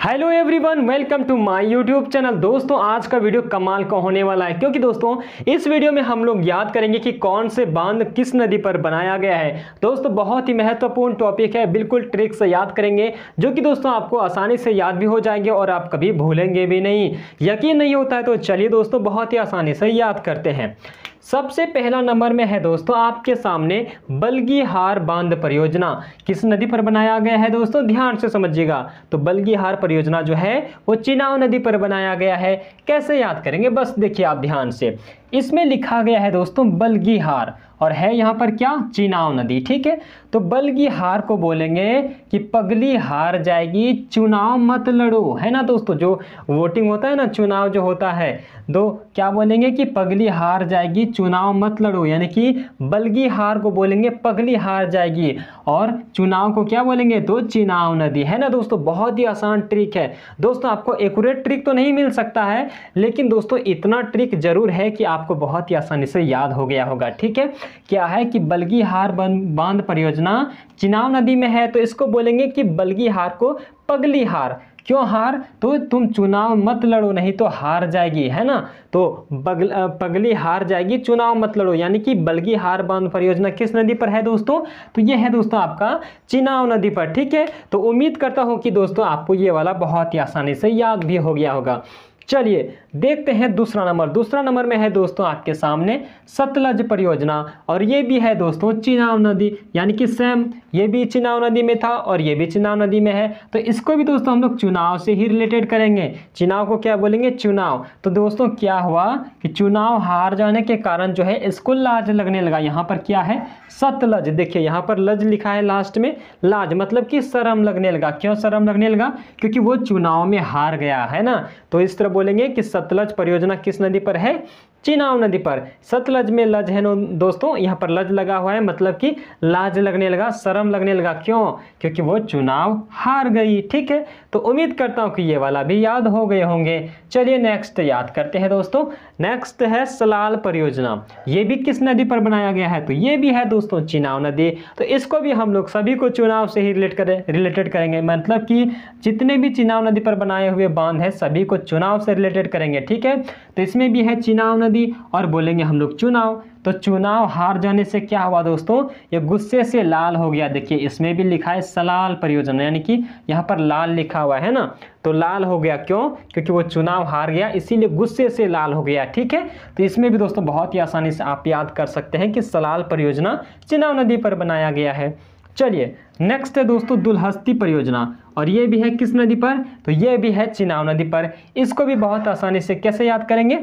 Hello everyone, welcome to my YouTube channel. दोस्तों आज का वीडियो कमाल का होने वाला है, क्योंकि दोस्तों इस वीडियो में हम लोग याद करेंगे कि कौन से बांध किस नदी पर बनाया गया है। दोस्तों बहुत ही महत्वपूर्ण टॉपिक है, बिल्कुल ट्रिक से याद करेंगे जो कि दोस्तों आपको आसानी से याद भी हो जाएंगे और आप कभी भूलेंगे भी नहीं। यकीन नहीं होता है तो चलिए दोस्तों बहुत ही आसानी से याद करते हैं। सबसे पहला नंबर में है दोस्तों आपके सामने बल्गिहार बांध परियोजना। किस नदी पर बनाया गया है दोस्तों, ध्यान से समझिएगा। तो बल्गिहार परियोजना जो है वो चिनाब नदी पर बनाया गया है। कैसे याद करेंगे, बस देखिए आप ध्यान से। इसमें लिखा गया है दोस्तों बल्गिहार और है यहाँ पर क्या, चिनाब नदी। ठीक है, तो बल्गिहार को बोलेंगे कि पगली हार जाएगी, चुनाव मत लड़ो, है ना दोस्तों। जो वोटिंग होता है ना, चुनाव जो होता है, तो क्या बोलेंगे कि पगली हार जाएगी, चुनाव मत लड़ो, यानी कि बल्गिहार को बोलेंगे पगली हार जाएगी और चुनाव को क्या बोलेंगे, तो चिनाब नदी, है ना दोस्तों। बहुत ही आसान ट्रिक है दोस्तों। आपको एक्यूरेट ट्रिक तो नहीं मिल सकता है, लेकिन दोस्तों इतना ट्रिक जरूर है कि आपको बहुत ही आसानी से याद हो गया होगा। ठीक है, क्या है कि बल्गिहार बांध परियोजना चिनाब नदी में है, तो इसको बोलेंगे कि बल्गिहार को पगली हार। क्यों हार, तो तुम चुनाव मत लड़ो नहीं तो हार जाएगी, है ना। तो पगली हार जाएगी, चुनाव मत लड़ो, यानी कि बल्गिहार बांध परियोजना किस नदी पर है दोस्तों, तो ये है दोस्तों आपका चिनाब नदी पर। ठीक है, तो उम्मीद करता हूं कि दोस्तों आपको ये वाला बहुत ही आसानी से याद भी हो गया होगा। चलिए देखते हैं दूसरा नंबर। दूसरा नंबर में है दोस्तों आपके सामने सतलज परियोजना और ये भी है दोस्तों चिनाब नदी, यानी कि सेम ये भी चिनाब नदी में था और ये भी चिनाब नदी में है। तो इसको भी दोस्तों हम लोग चुनाव से ही रिलेटेड करेंगे। चिनाब को क्या बोलेंगे, चुनाव। तो दोस्तों क्या हुआ कि चुनाव हार जाने के कारण जो है इसको लाज लगने लगा। यहाँ पर क्या है, सतलज। देखिए यहाँ पर लज लिखा है लास्ट में, लाज मतलब कि शर्म लगने लगा। क्यों शर्म लगने लगा, क्योंकि वो चुनाव में हार गया, है ना। तो इस तरह बोलेंगे कि सतलज परियोजना किस नदी पर है, चिनाब नदी पर। सतलज में लज है दोस्तों, यहाँ पर लज लगा हुआ है, मतलब कि लाज लगने लगा, शर्म लगने लगा। क्यों, क्योंकि वो चुनाव हार गई। ठीक है, तो उम्मीद करता हूँ कि ये वाला भी याद हो गए होंगे। चलिए नेक्स्ट याद करते हैं दोस्तों। नेक्स्ट है सलाल परियोजना। ये भी किस नदी पर बनाया गया है, तो ये भी है दोस्तों चिनाब नदी। तो इसको भी हम लोग सभी को चुनाव से ही रिलेटेड करेंगे, मतलब कि जितने भी चिनाब नदी पर बनाए हुए बांध है सभी को चुनाव से रिलेटेड करेंगे। ठीक है, तो इसमें भी है चिनाब नदी और बोलेंगे हम लोग चुनाव। तो चुनाव हार जाने से क्या हुआ दोस्तों, ये गुस्से से लाल हो गया। देखिए इसमें भी लिखा है सलाल परियोजना, यानी कि यहाँ पर लाल लिखा हुआ है ना, तो लाल हो गया। क्यों, क्योंकि वो चुनाव हार गया, इसीलिए गुस्से से लाल हो गया। ठीक है, तो इसमें भी दोस्तों बहुत ही आसानी से आप याद कर सकते हैं कि सलाल परियोजना चिनाब नदी पर बनाया गया है। चलिए नेक्स्ट है दोस्तों दुलहस्ती परियोजना और ये भी है किस नदी पर, तो ये भी है चिनाब नदी पर। इसको भी बहुत आसानी से कैसे याद करेंगे,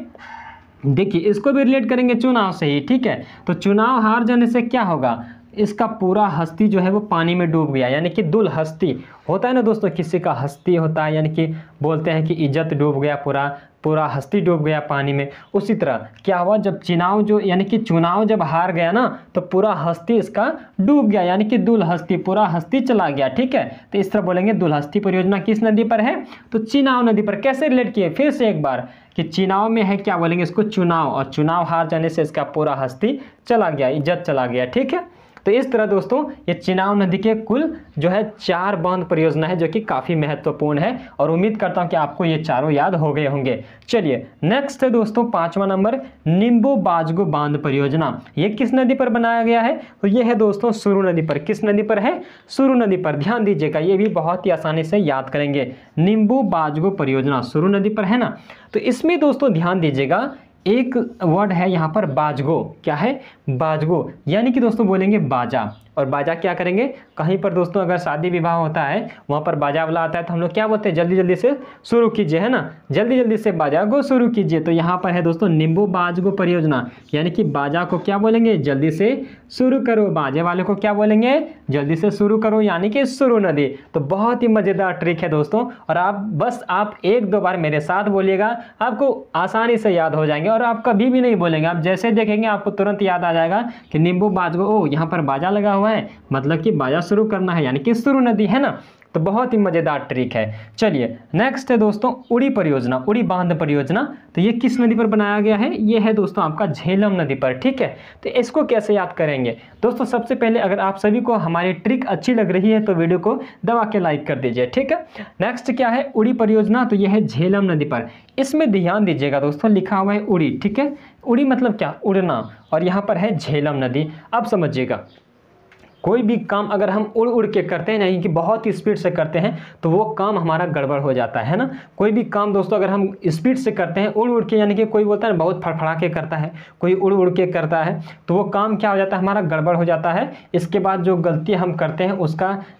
देखिए इसको भी रिलेट करेंगे चुनाव से ही। ठीक है, तो चुनाव हार जाने से क्या होगा, इसका पूरा हस्ती जो है वो पानी में डूब गया, यानी कि दुलहस्ती होता है ना दोस्तों, किसी का हस्ती होता है, यानी कि बोलते हैं कि इज्जत डूब गया, पूरा हस्ती डूब गया पानी में। उसी तरह क्या हुआ, जब चिनाव जो यानी कि चुनाव जब हार गया ना, तो पूरा हस्ती इसका डूब गया, यानी कि दुलहस्ती, पूरा हस्ती चला गया। ठीक है, तो इस तरह बोलेंगे दुलहस्ती परियोजना किस नदी पर है, तो चिनाब नदी पर। कैसे रिलेट किए, फिर से एक बार, कि चिनाव में है, क्या बोलेंगे इसको चुनाव, और चुनाव हार जाने से इसका पूरा हस्ती चला गया, इज्जत चला गया। ठीक है, तो इस तरह दोस्तों ये चिनाब नदी के कुल जो है 4 बांध परियोजना है, जो कि काफ़ी महत्वपूर्ण है और उम्मीद करता हूं कि आपको ये चारों याद हो गए होंगे। चलिए नेक्स्ट है दोस्तों 5वां नंबर निम्बू बाजगो बांध परियोजना। ये किस नदी पर बनाया गया है, तो ये है दोस्तों सुरु नदी पर। किस नदी पर है, सुरु नदी पर। ध्यान दीजिएगा, ये भी बहुत ही आसानी से याद करेंगे। निम्बू बाजगो परियोजना सुरु नदी पर है ना। तो इसमें दोस्तों ध्यान दीजिएगा, एक वर्ड है यहाँ पर बाजगो। क्या है, बाजगो, यानी कि दोस्तों बोलेंगे बाजा। और बाजा क्या करेंगे, कहीं पर दोस्तों अगर शादी विवाह होता है वहाँ पर बाजा वाला आता है, तो हम लोग क्या बोलते हैं, जल्दी जल्दी से शुरू कीजिए, है ना, जल्दी जल्दी से बाजा को शुरू कीजिए। तो यहाँ पर है दोस्तों निम्बू बाजगो परियोजना, यानी कि बाजा को क्या बोलेंगे, जल्दी से शुरू करो, बाजे वाले को क्या बोलेंगे, जल्दी से शुरू करो, यानी कि सुरु नदी। तो बहुत ही मज़ेदार ट्रिक है दोस्तों, और आप 1-2 बार मेरे साथ बोलिएगा, आपको आसानी से याद हो जाएंगे और आप कभी भी नहीं बोलेंगे। आप जैसे देखेंगे आपको तुरंत याद आ जाएगा कि निम्बू बाजगो, ओ यहाँ पर बाजा लगा हुआ है, मतलब कि बाजा शुरू करना है, यानी कि सुरु नदी, है ना। तो बहुत ही मज़ेदार ट्रिक है। चलिए नेक्स्ट है दोस्तों उड़ी परियोजना, उड़ी बांध परियोजना। तो ये किस नदी पर बनाया गया है? ये है दोस्तों आपका झेलम नदी पर, ठीक है। तो इसको कैसे याद करेंगे दोस्तों? सबसे पहले अगर आप सभी को हमारी ट्रिक अच्छी लग रही है तो वीडियो को दबा के लाइक कर दीजिए, ठीक है। नेक्स्ट क्या है? उड़ी परियोजना। तो यह है झेलम नदी पर। इसमें ध्यान दीजिएगा दोस्तों, लिखा हुआ है उड़ी, ठीक है। उड़ी मतलब क्या? उड़ना, और यहाँ पर है झेलम नदी। अब समझिएगा, कोई भी काम अगर हम उड़ उड़ के करते हैं, यानी कि बहुत ही स्पीड से करते हैं, तो वो काम हमारा गड़बड़ हो जाता है ना। कोई भी काम दोस्तों अगर हम स्पीड से करते हैं, उड़ उड़ के, यानी कि कोई बोलता है बहुत फड़फड़ा के करता है, कोई उड़ उड़ के करता है, तो वो काम क्या हो जाता है? हमारा गड़बड़ हो जाता है। इसके बाद जो गलती हम करते हैं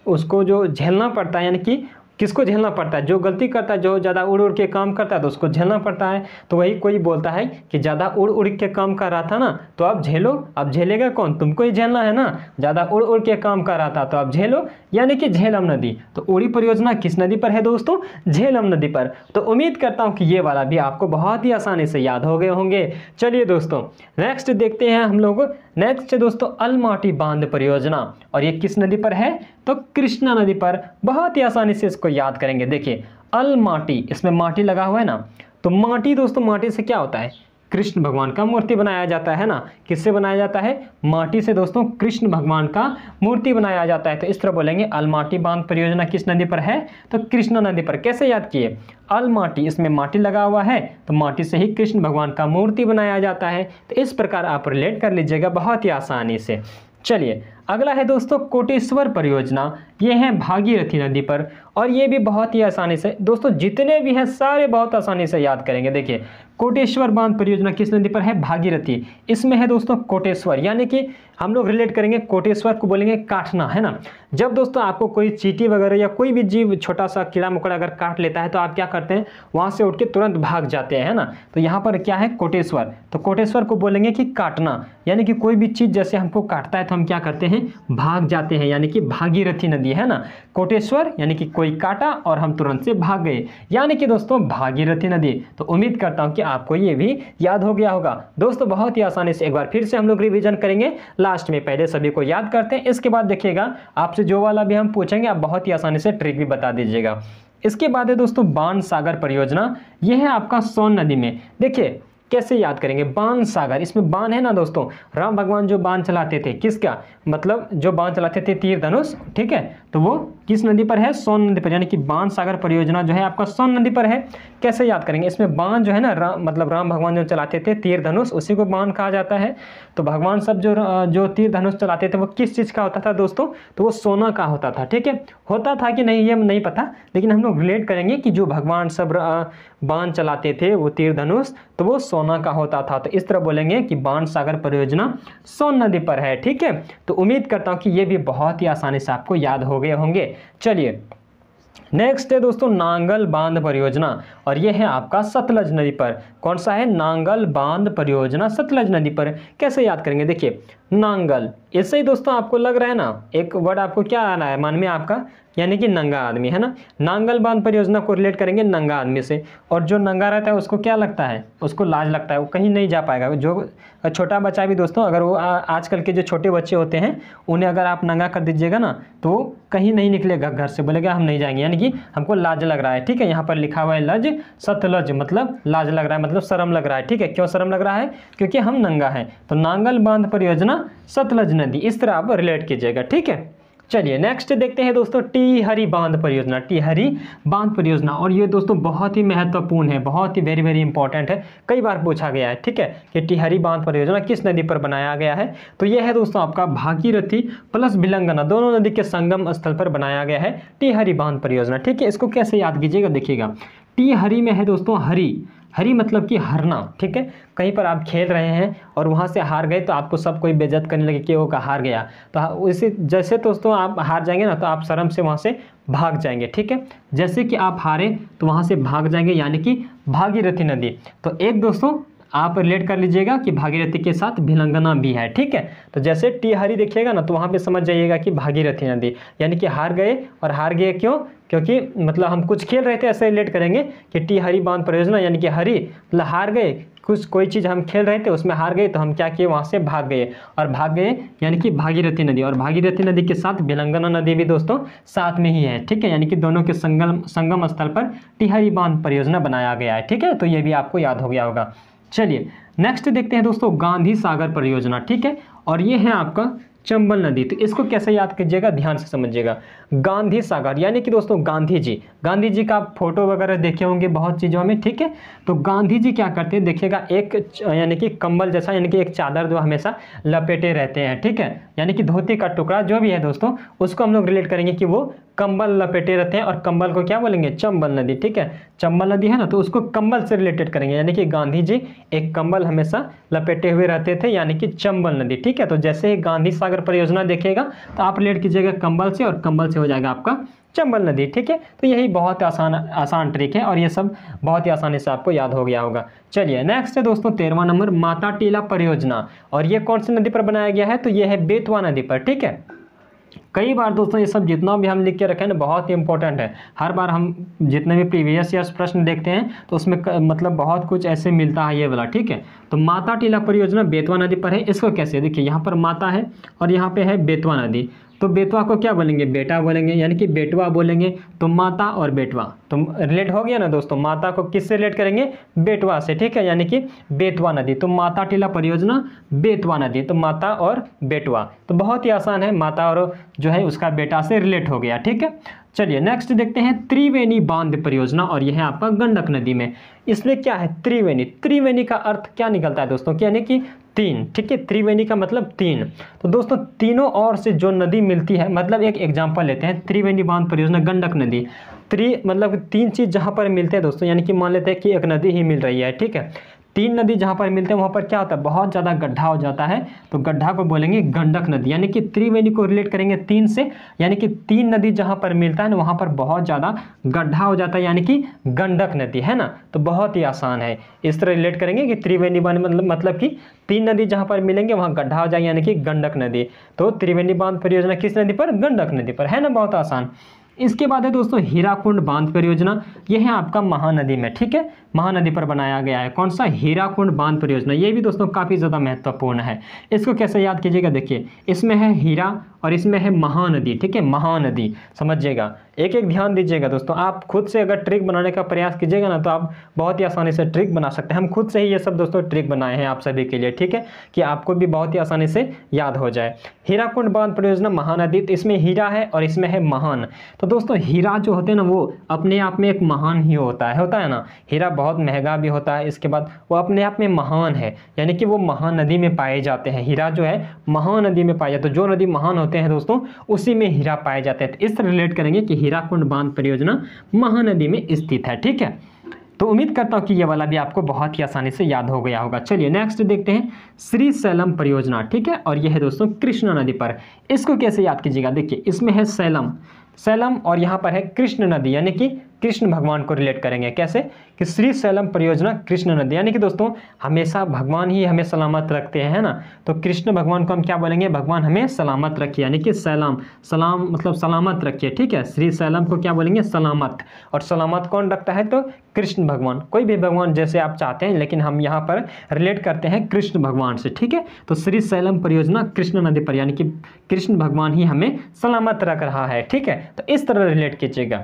उसको जो झेलना पड़ता है, यानी कि किसको झेलना पड़ता है? जो गलती करता है, जो ज़्यादा उड़ उड़ के काम करता है, तो उसको झेलना पड़ता है। तो वही कोई बोलता है कि ज़्यादा उड़ उड़ के काम कर रहा था ना, तो अब झेलो। अब झेलेगा कौन? तुमको ही झेलना है ना। ज़्यादा उड़ उड़ के काम कर रहा था तो अब झेलो, यानी कि झेलम नदी। तो उड़ी परियोजना किस नदी पर है दोस्तों? झेलम नदी पर। तो उम्मीद करता हूँ कि ये वाला भी आपको बहुत ही आसानी से याद हो गए होंगे। चलिए दोस्तों नेक्स्ट देखते हैं हम लोग। नेक्स्ट है दोस्तों अलमाटी बांध परियोजना, और ये किस नदी पर है? तो कृष्णा नदी पर। बहुत ही आसानी से इसको याद करेंगे। देखिए अलमाटी, इसमें माटी लगा हुआ है ना, तो माटी दोस्तों, माटी से क्या होता है? कृष्ण भगवान का मूर्ति बनाया जाता है ना। किससे बनाया जाता है? माटी से दोस्तों कृष्ण भगवान का मूर्ति बनाया जाता है। तो इस तरह बोलेंगे अलमाटी बांध परियोजना किस नदी पर है? तो कृष्णा नदी पर। कैसे याद किए? अलमाटी, इसमें माटी लगा हुआ है, तो माटी से ही कृष्ण भगवान का मूर्ति बनाया जाता है। तो इस प्रकार आप रिलेट कर लीजिएगा बहुत ही आसानी से। चलिए अगला है दोस्तों कोटेश्वर परियोजना। ये है भागीरथी नदी पर, और ये भी बहुत ही आसानी से दोस्तों, जितने भी हैं सारे बहुत आसानी से याद करेंगे। देखिए कोटेश्वर बांध परियोजना किस नदी पर है? भागीरथी। इसमें है दोस्तों कोटेश्वर, यानी कि हम लोग रिलेट करेंगे, कोटेश्वर को बोलेंगे काटना, है ना। जब दोस्तों आपको कोई चींटी वगैरह या कोई भी जीव, छोटा सा कीड़ा मकोड़ा अगर काट लेता है, तो आप क्या करते हैं? वहाँ से उठ के तुरंत भाग जाते हैं, है ना। तो यहाँ पर क्या है? कोटेश्वर। तो कोटेश्वर को बोलेंगे कि काटना, यानी कि कोई भी चीज़ जैसे हमको काटता है तो हम क्या करते हैं? भाग जाते हैं, यानी कि भागीरथी नदी, है ना। कोटेश्वर यानी कि कोई काटा और हम तुरंत से भाग गए, यानी कि दोस्तों भागीरथी नदी। तो उम्मीद करता हूँ कि आपको ये भी याद हो गया होगा दोस्तों। बहुत ही आसानी से एक बार फिर से हम लोग रिवीजन करेंगे लास्ट में। पहले सभी को याद करते हैं, इसके बाद देखिएगा आपसे जो वाला भी हम पूछेंगे आप बहुत ही आसानी से ट्रिक भी बता दीजिएगा। इसके बाद है दोस्तों बाण सागर परियोजना। यह है आपका सोन नदी में। देखिए कैसे याद करेंगे? बाण सागर, इसमें बाण है ना दोस्तों, राम भगवान जो बाण चलाते थे, किसका मतलब? जो बाण चलाते थे तीर धनुष, ठीक है। तो वो किस नदी पर है? सोन नदी पर, यानी कि बाण सागर परियोजना जो है आपका सोन नदी पर है। कैसे याद करेंगे? इसमें बाण जो है ना, राम भगवान जो चलाते थे तीर धनुष, उसी को बाण कहा जाता है। तो भगवान सब जो तीर धनुष चलाते थे वो किस चीज़ का होता था दोस्तों? तो वो सोना का होता था, ठीक है। होता था कि नहीं ये नहीं पता, लेकिन हम लोग रिलेट करेंगे कि जो भगवान सब बाण चलाते थे वो तीर धनुष, तो वो सोना का होता था। तो इस तरह बोलेंगे कि बाण सागर परियोजना सोन नदी पर है, ठीक है। तो उम्मीद करता हूँ कि ये भी बहुत ही आसानी से आपको याद हो गए होंगे। चलिए नेक्स्ट है दोस्तों नांगल बांध परियोजना, और यह है आपका सतलज नदी पर। कौन सा है? नांगल बांध परियोजना सतलज नदी पर। कैसे याद करेंगे? देखिए नांगल, ऐसे ही दोस्तों आपको लग रहा है ना, एक वर्ड आपको क्या आ रहा है मन में आपका? यानी कि नंगा आदमी, है ना। नांगल बांध परियोजना को रिलेट करेंगे नंगा आदमी से, और जो नंगा रहता है उसको क्या लगता है? उसको लाज लगता है, वो कहीं नहीं जा पाएगा। जो छोटा बच्चा भी दोस्तों, अगर वो आजकल के जो छोटे बच्चे होते हैं उन्हें अगर आप नंगा कर दीजिएगा ना, तो वो कहीं नहीं निकलेगा घर से, बोलेगा हम नहीं जाएंगे, यानी कि हमको लाज लग रहा है, ठीक है। यहाँ पर लिखा हुआ है लज, सतलज मतलब लाज लग रहा है, मतलब शर्म लग रहा है, ठीक है। क्यों शर्म लग रहा है? क्योंकि हम नंगा हैं। तो नांगल बांध परियोजना सतलज नदी, इस तरह आप रिलेट कीजिएगा, ठीक है। चलिए नेक्स्ट देखते हैं दोस्तों टिहरी बांध परियोजना। टिहरी बांध परियोजना, और ये दोस्तों बहुत ही महत्वपूर्ण है, बहुत ही वेरी वेरी इंपॉर्टेंट है, कई बार पूछा गया है, ठीक है। कि टिहरी बांध परियोजना किस नदी पर बनाया गया है? तो यह है दोस्तों आपका भागीरथी प्लस भिलंगना, दोनों नदी के संगम स्थल पर बनाया गया है टिहरी बांध परियोजना, ठीक है। इसको कैसे याद कीजिएगा? देखिएगा टिहरी में है दोस्तों हरी, हरी मतलब कि हारना, ठीक है। कहीं पर आप खेल रहे हैं और वहाँ से हार गए तो आपको सब कोई बेइज्जत करने लगे कि वो का हार गया, तो उसी जैसे दोस्तों आप हार जाएंगे ना, तो आप शर्म से वहाँ से भाग जाएंगे, ठीक है। जैसे कि आप हारे तो वहाँ से भाग जाएंगे, यानी कि भागीरथी नदी। तो एक दोस्तों आप रिलेट कर लीजिएगा कि भागीरथी के साथ भिलंगना भी है, ठीक है। तो जैसे टिहरी देखिएगा ना, तो वहाँ पे समझ जाइएगा कि भागीरथी नदी, यानी कि हार गए, और हार गए क्यों? क्योंकि मतलब हम कुछ खेल रहे थे, ऐसे रिलेट करेंगे कि टिहरी बांध परियोजना, यानी कि हरी मतलब हार गए, कुछ कोई चीज़ हम खेल रहे थे उसमें हार गए तो हम क्या किए, वहाँ से भाग गए, और भाग गए यानी कि भागीरथी नदी, और भागीरथी नदी के साथ भिलंगना नदी भी दोस्तों साथ में ही है, ठीक है, यानी कि दोनों के संगम स्थल पर टिहरी बांध परियोजना बनाया गया है, ठीक है, तो ये भी आपको याद हो गया होगा। चलिए नेक्स्ट देखते हैं दोस्तों गांधी सागर परियोजना, ठीक है, और ये है आपका चंबल नदी। तो इसको कैसे याद कीजिएगा, ध्यान से समझिएगा। गांधी सागर यानी कि दोस्तों गांधी जी का फोटो वगैरह देखे होंगे बहुत चीज़ों में, ठीक है, तो गांधी जी क्या करते हैं देखिएगा, एक यानी कि कंबल जैसा, यानी कि एक चादर जो हमेशा लपेटे रहते हैं, ठीक है, यानी कि धोती का टुकड़ा जो भी है दोस्तों, उसको हम लोग रिलेट करेंगे कि वो कंबल लपेटे रहते हैं, और कंबल को क्या बोलेंगे, चंबल नदी, ठीक है, चंबल नदी है ना, तो उसको कंबल से रिलेटेड करेंगे, यानी कि गांधी जी एक कंबल हमेशा लपेटे हुए रहते थे, यानी कि चंबल नदी, ठीक है। तो जैसे ही गांधी सागर परियोजना देखिएगा तो आप रिलेट कीजिएगा कंबल से, और कंबल से हो जाएगा आपका चंबल नदी, ठीक है। तो यही बहुत आसान ट्रिक है, और ये सब बहुत ही आसानी से आपको याद हो गया होगा। चलिए नेक्स्ट है दोस्तों 13वां नंबर माता टीला परियोजना, और ये कौन सी नदी पर बनाया गया है, तो ये है बेतवा नदी पर, ठीक है। कई बार दोस्तों ये सब जितना भी हम लिख के रखे हैं ना बहुत ही इंपॉर्टेंट है, हर बार हम जितने भी प्रीवियस ईयर्स प्रश्न देखते हैं तो उसमें मतलब बहुत कुछ ऐसे मिलता है ये वाला, ठीक है। तो माता टीला परियोजना बेतवा नदी पर है, इसको कैसे, देखिए यहाँ पर माता है और यहाँ पे है बेतवा नदी, तो बेतवा को क्या बोलेंगे, बेटा बोलेंगे, यानी कि बेटवा बोलेंगे, तो माता और बेटवा तो रिलेट हो गया ना दोस्तों, माता को किससे रिलेट करेंगे, बेटवा से, ठीक है, यानी कि बेतवा नदी, तो माता टीला परियोजना बेतवा नदी, तो माता और बेटवा, तो बहुत ही आसान है, माता और जो है उसका बेटा से रिलेट हो गया, ठीक है। चलिए नेक्स्ट देखते हैं त्रिवेणी बांध परियोजना, और यह है आपका गंडक नदी में। इसमें क्या है, त्रिवेणी का अर्थ क्या निकलता है दोस्तों, यानी कि तीन, ठीक है, त्रिवेणी का मतलब तीन, तो दोस्तों तीनों ओर से जो नदी मिलती है, मतलब एक एग्जांपल लेते हैं, त्रिवेणी बांध परियोजना गंडक नदी, मतलब तीन चीज़ जहाँ पर मिलते हैं दोस्तों, यानी कि मान लेते हैं कि एक नदी ही मिल रही है, ठीक है, तीन नदी जहाँ पर मिलते हैं वहाँ पर क्या होता है, बहुत ज़्यादा गड्ढा हो जाता है, तो गड्ढा को बोलेंगे गंडक नदी, यानी कि त्रिवेणी को रिलेट करेंगे तीन से, यानी कि तीन नदी जहाँ पर मिलता है ना वहाँ पर बहुत ज़्यादा गड्ढा हो जाता है, यानी कि गंडक नदी है ना, तो बहुत ही आसान है, इस तरह रिलेट करेंगे कि त्रिवेणी बांध मतलब कि तीन नदी जहाँ पर मिलेंगे वहाँ गड्ढा हो जाएगा, यानी कि गंडक नदी, तो त्रिवेणी बांध परियोजना किस नदी पर, गंडक नदी पर, है ना, बहुत आसान। इसके बाद है दोस्तों हीराकुंड बांध परियोजना, यह है आपका महानदी में, ठीक है, महानदी पर बनाया गया है, कौन सा, हीराकुंड बांध परियोजना, ये भी दोस्तों काफ़ी ज़्यादा महत्वपूर्ण है। इसको कैसे याद कीजिएगा, देखिए इसमें है हीरा और इसमें है महानदी, ठीक है, महानदी समझिएगा, एक एक ध्यान दीजिएगा दोस्तों, आप खुद से अगर ट्रिक बनाने का प्रयास कीजिएगा ना तो आप बहुत ही आसानी से ट्रिक बना सकते हैं, हम खुद से ही ये सब दोस्तों ट्रिक बनाए हैं आप सभी के लिए, ठीक है, कि आपको भी बहुत ही आसानी से याद हो जाए। हीराकुंड बांध परियोजना महानदी, तो इसमें हीरा है और इसमें है महान, तो दोस्तों हीरा जो होते हैं ना वो अपने आप में एक महान ही होता है ना, हीरा बहुत महंगा भी होता है, इसके बाद वो अपने आप में महान है, यानी कि वो महानदी में पाए जाते हैं, हीरा जो है महानदी में पाया जाता है, तो जो नदी महान होते हैं दोस्तों उसी में हीरा पाए जाते हैं, तो इस तरह रिलेट करेंगे कि हीराकुंड बांध परियोजना महानदी में स्थित है, ठीक है। तो उम्मीद करता हूं कि ये वाला भी आपको बहुत ही आसानी से याद हो गया होगा। चलिए नेक्स्ट देखते हैं श्री सैलम परियोजना, ठीक है, और यह है दोस्तों कृष्णा नदी पर, इसको कैसे याद कीजिएगा, देखिए इसमें है सैलम और यहाँ पर है कृष्ण नदी, यानी कि कृष्ण भगवान को रिलेट करेंगे, कैसे कि श्री सैलम परियोजना कृष्ण नदी, यानी कि दोस्तों हमेशा भगवान ही हमें सलामत रखते हैं, है ना, तो कृष्ण भगवान को हम क्या बोलेंगे, भगवान हमें सलामत रखिए, यानी कि सलाम मतलब सलामत रखिए, ठीक है, श्री सैलम को क्या बोलेंगे, सलामत, और सलामत कौन रखता है, तो कृष्ण भगवान, कोई भी भगवान जैसे आप चाहते हैं, लेकिन हम यहाँ पर रिलेट करते हैं कृष्ण भगवान से, ठीक है, तो श्री सैलम परियोजना कृष्ण नदी पर, यानी कि कृष्ण भगवान ही हमें सलामत रख रहा है, ठीक है, तो इस तरह रिलेट कीजिएगा।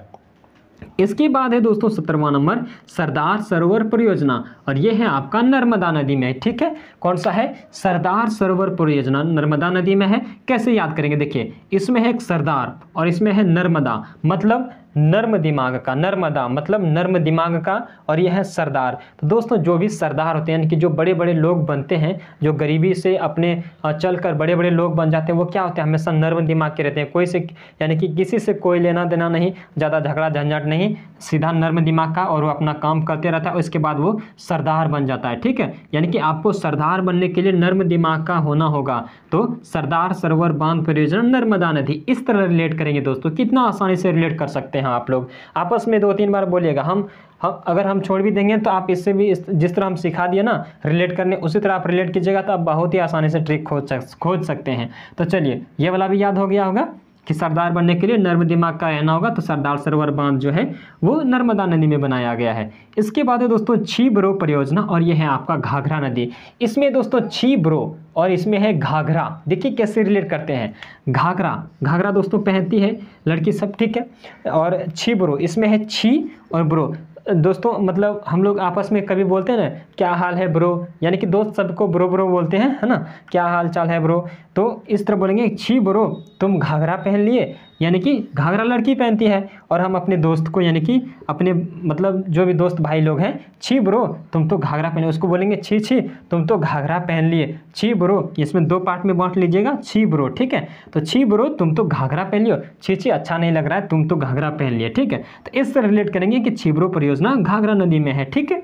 इसके बाद है दोस्तों 17वां नंबर सरदार सरोवर परियोजना, और यह है आपका नर्मदा नदी में, ठीक है, कौन सा है, सरदार सरोवर परियोजना नर्मदा नदी में है। कैसे याद करेंगे, देखिए इसमें है एक सरदार और इसमें है नर्मदा, मतलब नर्म दिमाग का, नर्मदा मतलब नर्म दिमाग का, और यह है सरदार। तो दोस्तों जो भी सरदार होते हैं, यानी कि जो बड़े बड़े लोग बनते हैं, जो गरीबी से अपने चलकर बड़े बड़े लोग बन जाते हैं, वो क्या होते हैं, हमेशा नर्म दिमाग के रहते हैं, कोई से यानी कि किसी से कोई लेना देना नहीं, ज़्यादा झगड़ा झंझट नहीं, सीधा नर्म दिमाग का, और वो अपना काम करते रहता है, उसके बाद वो सरदार बन जाता है, ठीक है, यानी कि आपको सरदार बनने के लिए नर्म दिमाग का होना होगा। तो सरदार सरोवर बांध परियोजना नर्मदा नदी, इस तरह रिलेट करेंगे दोस्तों, कितना आसानी से रिलेट कर सकते हैं आप लोग, आपस में 2-3 बार बोलिएगा, हम अगर हम छोड़ भी देंगे तो आप इससे भी जिस तरह हम सिखा दिए ना रिलेट करने, उसी तरह आप रिलेट कीजिएगा तो आप बहुत ही आसानी से ट्रिक खोज सकते हैं। तो चलिए ये वाला भी याद हो गया होगा। कि सरदार बनने के लिए नर्म दिमाग का रहना होगा, तो सरदार सरोवर बांध जो है वो नर्मदा नदी में बनाया गया है। इसके बाद है दोस्तों छीब्रो परियोजना, और ये है आपका घाघरा नदी। इसमें दोस्तों छीब्रो और इसमें है घाघरा, देखिए कैसे रिलेट करते हैं। घाघरा, घाघरा दोस्तों पहनती है लड़की सब, ठीक है। और छीब्रो, इसमें है छी और ब्रो। दोस्तों मतलब हम लोग आपस में कभी बोलते हैं ना क्या हाल है ब्रो, यानी कि दोस्त सबको ब्रो ब्रो बोलते हैं, है ना, क्या हाल चाल है ब्रो। तो इस तरह बोलेंगे छी ब्रो तुम घाघरा पहन लिए, यानी कि घाघरा लड़की पहनती है, और हम अपने दोस्त को यानी कि अपने मतलब जो भी दोस्त भाई लोग हैं, छी ब्रो तुम तो घाघरा पहने, उसको बोलेंगे छी छी तुम तो घाघरा पहन लिए, छी ब्रो। इसमें दो पार्ट में बांट लीजिएगा, छी ब्रो, ठीक है। तो छी ब्रो तुम तो घाघरा पहन लियो, छी छी अच्छा नहीं लग रहा है तुम तो घाघरा पहन लिए, ठीक है। तो इस तरह रिलेट करेंगे कि छीब्रो परियोजना घाघरा नदी में है, ठीक है।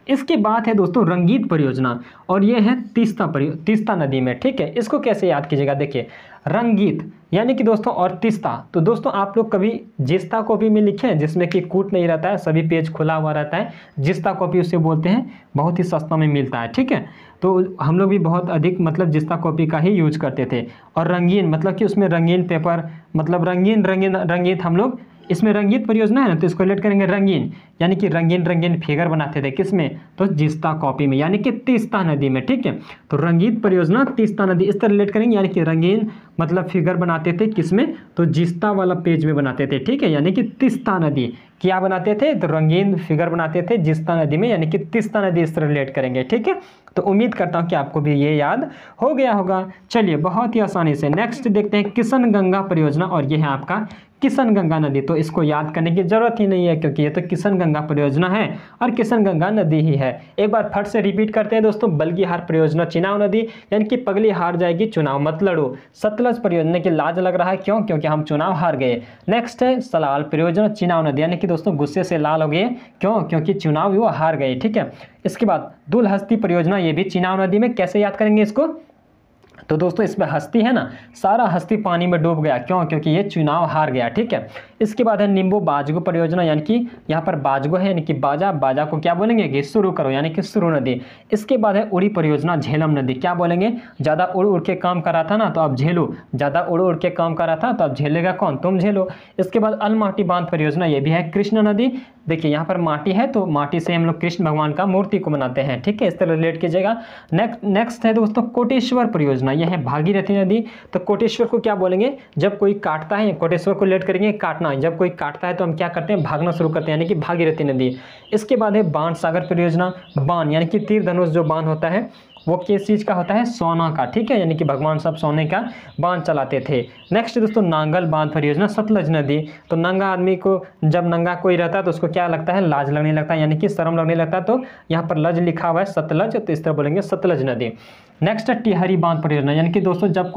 इसके बाद है दोस्तों रंगीत परियोजना, और ये है तीस्ता नदी में, ठीक है। इसको कैसे याद कीजिएगा, देखिए रंगीत यानी कि दोस्तों और तीस्ता, तो दोस्तों आप लोग कभी जिस्ता कॉपी में लिखे हैं जिसमें कि कूट नहीं रहता है, सभी पेज खुला हुआ रहता है, जिस्ता कॉपी उसे बोलते हैं, बहुत ही सस्ता में मिलता है, ठीक है। तो हम लोग भी बहुत अधिक मतलब जिस्ता कॉपी का ही यूज करते थे। और रंगीन मतलब कि उसमें रंगीन पेपर, मतलब रंगीत हम लोग, इसमें रंगीत परियोजना है ना, तो इसको रिलेट करेंगे रंगीन, यानी कि रंगीन रंगीन फिगर बनाते थे किसमें, तो जिस्ता कॉपी में, यानी कि तीस्ता नदी में, ठीक है। तो रंगीत परियोजना तीस्ता नदी, इस तरह रिलेट करेंगे, यानी कि रंगीन मतलब फिगर बनाते थे किसमें, तो जिस्ता वाला पेज में बनाते थे, ठीक है। यानी कि तीस्ता नदी क्या बनाते थे, तो रंगीन फिगर बनाते थे जिस्ता नदी में, यानी कि तीस्ता नदी, इस तरह रिलेट करेंगे, ठीक है। तो उम्मीद करता हूँ कि आपको भी ये याद हो गया होगा। चलिए बहुत ही आसानी से नेक्स्ट देखते हैं किशन गंगा परियोजना, और ये है आपका किशन गंगा नदी। तो इसको याद करने की जरूरत ही नहीं है क्योंकि ये तो किशन गंगा परियोजना है और किशन गंगा नदी ही है। एक बार फट से रिपीट करते हैं दोस्तों, बल्कि हार परियोजना चिनाव नदी, यानी कि पगली हार जाएगी चुनाव मत लड़ो। सतलज परियोजना की लाज लग रहा है, क्यों, क्योंकि हम चुनाव हार गए। नेक्स्ट है सलाल परियोजना चिनाव नदी, यानी कि दोस्तों गुस्से से लाल हो गए, क्यों, क्योंकि चुनाव वो हार गए, ठीक है। इसके बाद दुलहस्ती परियोजना, ये भी चिनाव नदी में, कैसे याद करेंगे इसको, तो दोस्तों इसमें हस्ती है ना, सारा हस्ती पानी में डूब गया, क्यों, क्योंकि ये चुनाव हार गया, ठीक है। इसके बाद है निम्बू बाजगो परियोजना, यानी कि यहाँ पर बाजगो है, यानी कि बाजा, बाजा को क्या बोलेंगे कि शुरू करो, यानी कि शुरू नदी। इसके बाद है उड़ी परियोजना झेलम नदी, क्या बोलेंगे, ज़्यादा उड़ उड़ के काम करा था ना तो अब झेलो, ज़्यादा उड़ उड़ के काम करा था तो अब झेलेगा कौन, तुम झेलो। इसके बाद अलमाटी बांध परियोजना, ये भी है कृष्ण नदी। देखिए यहाँ पर माटी है तो माटी से हम लोग कृष्ण भगवान का मूर्ति को बनाते हैं, ठीक है, इस तरह रिलेट कीजिएगा। नेक्स्ट है दोस्तों कोटेश्वर परियोजना, यह है भागीरथी नदी। तो कोटेश्वर को क्या बोलेंगे, जब कोई काटता है, कोटेश्वर को रिलेट करेंगे काटना, जब कोई काटता है तो हम क्या करते हैं, भागना शुरू करते हैं, यानी कि भागीरथी नदी। इसके बाद है बाण सागर परियोजना, बाण यानी कि तीर धनुष जो बाण होता है वो किस चीज़ का होता है, सोना का, ठीक है, यानी कि भगवान सब सोने का बांध चलाते थे। नेक्स्ट दोस्तों नांगल बांध परियोजना सतलज नदी। तो नंगा आदमी को, जब नंगा कोई रहता है तो उसको क्या लगता है, लाज लगने लगता है, यानी कि शर्म लगने लगता है, तो यहाँ पर लज लिखा हुआ है सतलज, तो इस तरह बोलेंगे सतलज नदी। नेक्स्ट है टिहरी बांध परियोजना, यानी कि दोस्तों जब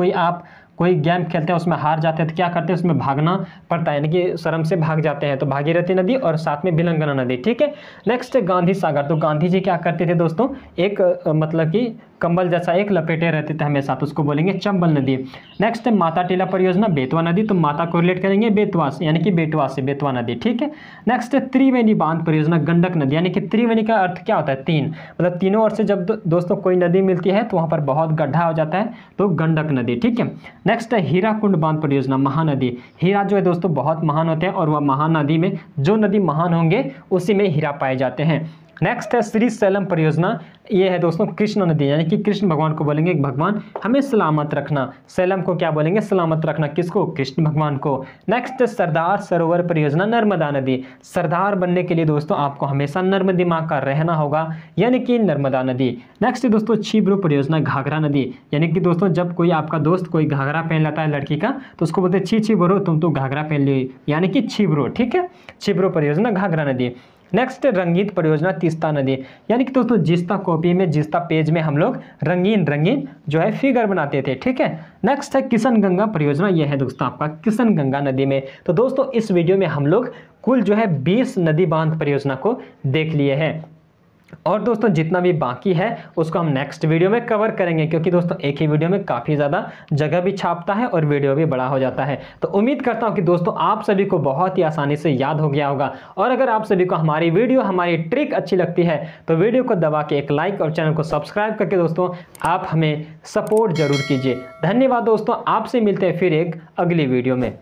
कोई गेम खेलते हैं उसमें हार जाते हैं तो क्या करते हैं, उसमें भागना पड़ता है, यानी कि शर्म से भाग जाते हैं, तो भागीरथी नदी और साथ में भिलंगना नदी, ठीक है। नेक्स्ट है गांधी सागर। तो गांधी जी क्या करते थे दोस्तों, एक मतलब कि कंबल जैसा एक लपेटे रहते थे हमेशा, तो उसको बोलेंगे चंबल नदी। नेक्स्ट है माता टीला परियोजना बेतवा नदी, तो माता को रिलेट करेंगे बेतवा से, यानी कि बेटवा से बेतवा नदी, ठीक है। नेक्स्ट है त्रिवेणी बांध परियोजना गंडक नदी, यानी कि त्रिवेणी का अर्थ क्या होता है, तीन, मतलब तीनों ओर से जब दोस्तों कोई नदी मिलती है तो वहाँ पर बहुत गड्ढा हो जाता है, तो गंडक नदी, ठीक है। नेक्स्ट है हीराकुंड बांध परियोजना महानदी। हीरा जो है दोस्तों बहुत महान होते हैं और वह महानदी में, जो नदी महान होंगे उसी में हीरा पाए जाते हैं। नेक्स्ट है श्री सैलम परियोजना, ये है दोस्तों कृष्ण नदी, यानी कि कृष्ण भगवान को बोलेंगे भगवान हमें सलामत रखना। सैलम को क्या बोलेंगे, सलामत रखना, किसको, कृष्ण भगवान को। नेक्स्ट है सरदार सरोवर परियोजना नर्मदा नदी। सरदार बनने के लिए दोस्तों आपको हमेशा नर्म दिमाग का रहना होगा, यानी कि नर्मदा नदी। नेक्स्ट है दोस्तों छीब्रो परियोजना घाघरा नदी, यानी कि दोस्तों जब कोई आपका दोस्त कोई घाघरा पहन लेता है लड़की का तो उसको बोलते हैं छी छी ब्रो तुम तो घाघरा पहन ली, यानी कि छीब्रो, ठीक है। छीब्रो परियोजना घाघरा नदी। नेक्स्ट रंगीत परियोजना तीस्ता नदी, यानी कि दोस्तों जिस्ता कॉपी में, जिस्ता पेज में हम लोग रंगीन रंगीन जो है फिगर बनाते थे, ठीक है। नेक्स्ट है किशन गंगा परियोजना, यह है दोस्तों आपका किशन गंगा नदी में। तो दोस्तों इस वीडियो में हम लोग कुल जो है 20 नदी बांध परियोजना को देख लिए हैं, और दोस्तों जितना भी बाकी है उसको हम नेक्स्ट वीडियो में कवर करेंगे, क्योंकि दोस्तों एक ही वीडियो में काफ़ी ज़्यादा जगह भी छापता है और वीडियो भी बड़ा हो जाता है। तो उम्मीद करता हूं कि दोस्तों आप सभी को बहुत ही आसानी से याद हो गया होगा, और अगर आप सभी को हमारी वीडियो, हमारी ट्रिक अच्छी लगती है तो वीडियो को दबा के एक लाइक और चैनल को सब्सक्राइब करके दोस्तों आप हमें सपोर्ट जरूर कीजिए। धन्यवाद दोस्तों, आपसे मिलते हैं फिर एक अगली वीडियो में।